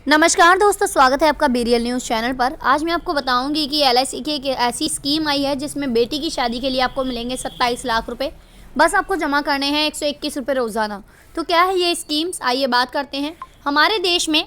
नमस्कार दोस्तों, स्वागत है आपका बीरियल न्यूज़ चैनल पर। आज मैं आपको बताऊंगी कि एलआईसी की एक ऐसी स्कीम आई है जिसमें बेटी की शादी के लिए आपको मिलेंगे 27 लाख रुपए। बस आपको जमा करने हैं 121 रुपये रोज़ाना। तो क्या है ये स्कीम्स, आइए बात करते हैं। हमारे देश में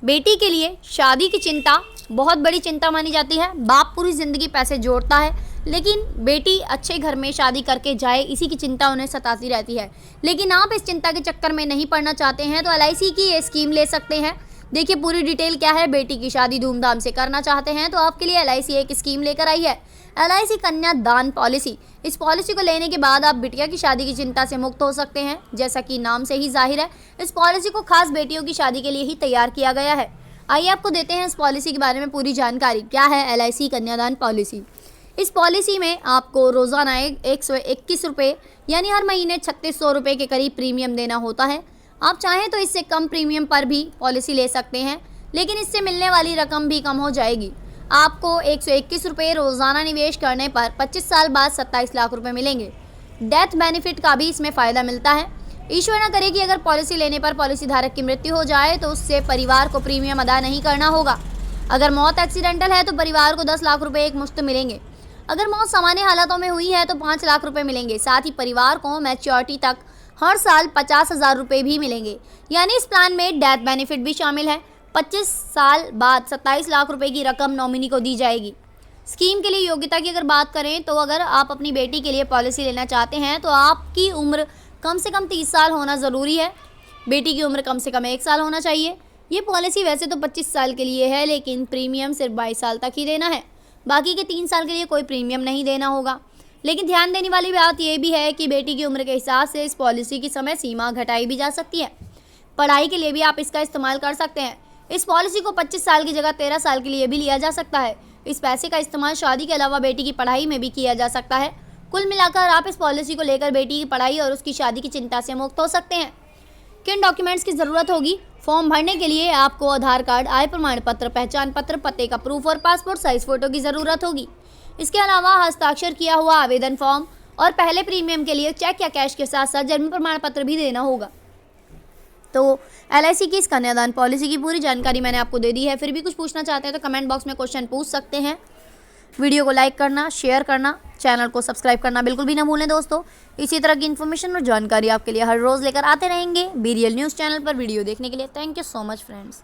बेटी के लिए शादी की चिंता बहुत बड़ी चिंता मानी जाती है। बाप पूरी ज़िंदगी पैसे जोड़ता है, लेकिन बेटी अच्छे घर में शादी करके जाए, इसी की चिंता उन्हें सताती रहती है। लेकिन आप इस चिंता के चक्कर में नहीं पड़ना चाहते हैं तो एलआईसी की ये स्कीम ले सकते हैं। देखिए पूरी डिटेल क्या है। बेटी की शादी धूमधाम से करना चाहते हैं तो आपके लिए एलआईसी एक स्कीम लेकर आई है, एलआईसी कन्यादान पॉलिसी। इस पॉलिसी को लेने के बाद आप बिटिया की शादी की चिंता से मुक्त हो सकते हैं। जैसा कि नाम से ही जाहिर है, इस पॉलिसी को खास बेटियों की शादी के लिए ही तैयार किया गया है। आइए आपको देते हैं इस पॉलिसी के बारे में पूरी जानकारी। क्या है एलआईसी कन्यादान पॉलिसी? इस पॉलिसी में आपको रोज़ाना 121 रुपये यानी हर महीने 3600 रुपये के करीब प्रीमियम देना होता है। आप चाहें तो इससे कम प्रीमियम पर भी पॉलिसी ले सकते हैं, लेकिन इससे मिलने वाली रकम भी कम हो जाएगी। आपको 121 रुपये रोज़ाना निवेश करने पर 25 साल बाद 27 लाख रुपये मिलेंगे। डेथ बेनिफिट का भी इसमें फ़ायदा मिलता है। ईश्वर न करे कि अगर पॉलिसी लेने पर पॉलिसी धारक की मृत्यु हो जाए तो उससे परिवार को प्रीमियम अदा नहीं करना होगा। अगर मौत एक्सीडेंटल है तो परिवार को 10 लाख रुपये एक मुश्त मिलेंगे। अगर मौत सामान्य हालातों में हुई है तो 5 लाख रुपए मिलेंगे। साथ ही परिवार को मैच्योरिटी तक हर साल 50,000 रुपये भी मिलेंगे। यानी इस प्लान में डेथ बेनिफिट भी शामिल है। 25 साल बाद 27 लाख रुपए की रकम नॉमिनी को दी जाएगी। स्कीम के लिए योग्यता की अगर बात करें तो अगर आप अपनी बेटी के लिए पॉलिसी लेना चाहते हैं तो आपकी उम्र कम से कम 30 साल होना ज़रूरी है। बेटी की उम्र कम से कम 1 साल होना चाहिए। ये पॉलिसी वैसे तो 25 साल के लिए है, लेकिन प्रीमियम सिर्फ 22 साल तक ही देना है। बाकी के 3 साल के लिए कोई प्रीमियम नहीं देना होगा। लेकिन ध्यान देने वाली बात यह भी है कि बेटी की उम्र के हिसाब से इस पॉलिसी की समय सीमा घटाई भी जा सकती है। पढ़ाई के लिए भी आप इसका इस्तेमाल कर सकते हैं। इस पॉलिसी को 25 साल की जगह 13 साल के लिए भी लिया जा सकता है। इस पैसे का इस्तेमाल शादी के अलावा बेटी की पढ़ाई में भी किया जा सकता है। कुल मिलाकर आप इस पॉलिसी को लेकर बेटी की पढ़ाई और उसकी शादी की चिंता से मुक्त हो सकते हैं। किन डॉक्यूमेंट्स की ज़रूरत होगी? फॉर्म भरने के लिए आपको आधार कार्ड, आय प्रमाण पत्र, पहचान पत्र, पते का प्रूफ और पासपोर्ट साइज फ़ोटो की ज़रूरत होगी। इसके अलावा हस्ताक्षर किया हुआ आवेदन फॉर्म और पहले प्रीमियम के लिए चेक या कैश के साथ साथ जन्म प्रमाण पत्र भी देना होगा। तो एलआईसी की इस कन्यादान पॉलिसी की पूरी जानकारी मैंने आपको दे दी है। फिर भी कुछ पूछना चाहते हैं तो कमेंट बॉक्स में क्वेश्चन पूछ सकते हैं। वीडियो को लाइक करना, शेयर करना, चैनल को सब्सक्राइब करना बिल्कुल भी ना भूलें दोस्तों। इसी तरह की इन्फॉर्मेशन और जानकारी आपके लिए हर रोज़ लेकर आते रहेंगे बीरियल न्यूज़ चैनल पर। वीडियो देखने के लिए thank you so much friends.